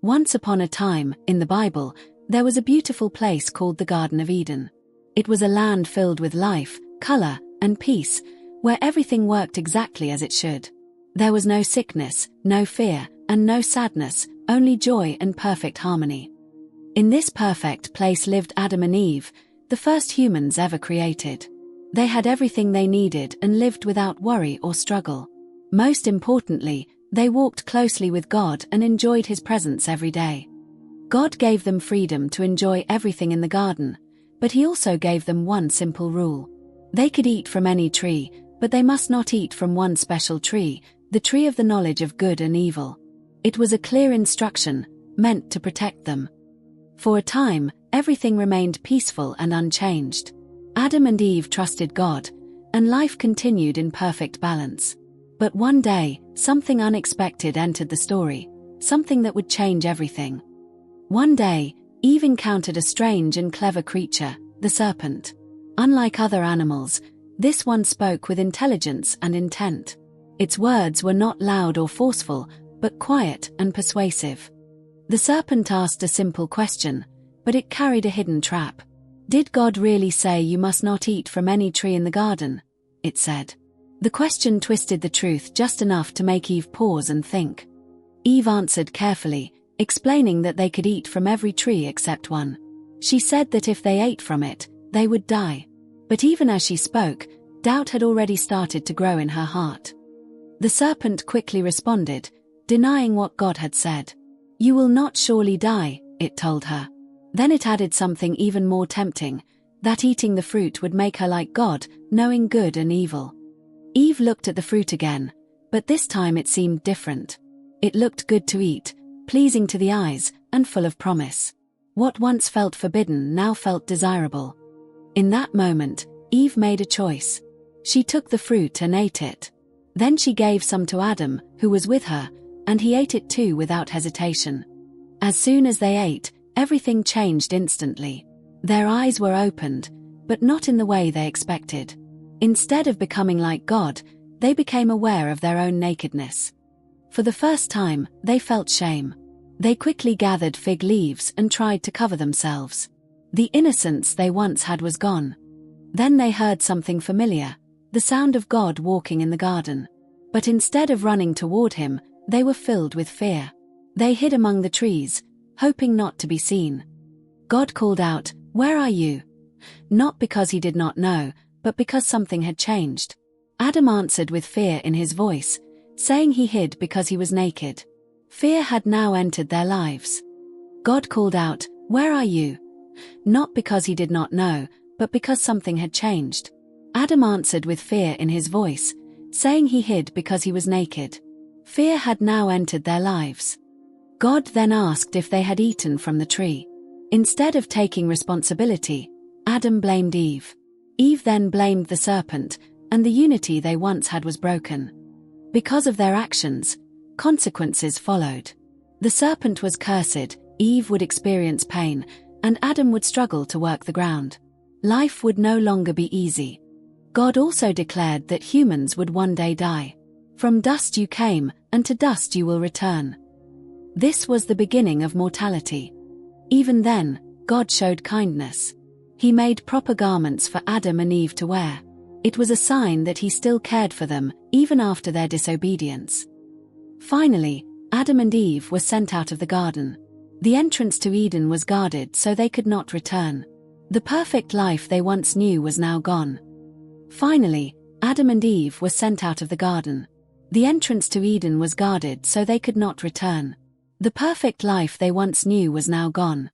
Once upon a time, in the Bible, there was a beautiful place called the Garden of Eden. It was a land filled with life, color, and peace, where everything worked exactly as it should. There was no sickness, no fear, and no sadness, only joy and perfect harmony. In this perfect place lived Adam and Eve, the first humans ever created. They had everything they needed and lived without worry or struggle. Most importantly, they walked closely with God and enjoyed His presence every day. God gave them freedom to enjoy everything in the garden, but He also gave them one simple rule. They could eat from any tree, but they must not eat from one special tree, the tree of the knowledge of good and evil. It was a clear instruction, meant to protect them. For a time, everything remained peaceful and unchanged. Adam and Eve trusted God, and life continued in perfect balance. But one day, something unexpected entered the story, something that would change everything. One day, Eve encountered a strange and clever creature, the serpent. Unlike other animals, this one spoke with intelligence and intent. Its words were not loud or forceful, but quiet and persuasive. The serpent asked a simple question, but it carried a hidden trap. "Did God really say you must not eat from any tree in the garden?" it said. The question twisted the truth just enough to make Eve pause and think. Eve answered carefully, explaining that they could eat from every tree except one. She said that if they ate from it, they would die. But even as she spoke, doubt had already started to grow in her heart. The serpent quickly responded, denying what God had said. "You will not surely die," it told her. Then it added something even more tempting, that eating the fruit would make her like God, knowing good and evil. Eve looked at the fruit again, but this time it seemed different. It looked good to eat, pleasing to the eyes, and full of promise. What once felt forbidden now felt desirable. In that moment, Eve made a choice. She took the fruit and ate it. Then she gave some to Adam, who was with her, and he ate it too without hesitation. As soon as they ate, everything changed instantly. Their eyes were opened, but not in the way they expected. Instead of becoming like God, they became aware of their own nakedness. For the first time, they felt shame. They quickly gathered fig leaves and tried to cover themselves. The innocence they once had was gone. Then they heard something familiar, the sound of God walking in the garden. But instead of running toward Him, they were filled with fear. They hid among the trees, hoping not to be seen. God called out, "Where are you?" Not because He did not know, but because something had changed. Adam answered with fear in his voice, saying he hid because he was naked. Fear had now entered their lives. God called out, "Where are you?" Not because he did not know, but because something had changed. Adam answered with fear in his voice, saying he hid because he was naked. Fear had now entered their lives. God then asked if they had eaten from the tree. Instead of taking responsibility, Adam blamed Eve. Eve then blamed the serpent, and the unity they once had was broken. Because of their actions, consequences followed. The serpent was cursed, Eve would experience pain, and Adam would struggle to work the ground. Life would no longer be easy. God also declared that humans would one day die. "From dust you came, and to dust you will return." This was the beginning of mortality. Even then, God showed kindness. He made proper garments for Adam and Eve to wear. It was a sign that He still cared for them, even after their disobedience. Finally, Adam and Eve were sent out of the garden. The entrance to Eden was guarded so they could not return. The perfect life they once knew was now gone. Finally, Adam and Eve were sent out of the garden. The entrance to Eden was guarded so they could not return. The perfect life they once knew was now gone.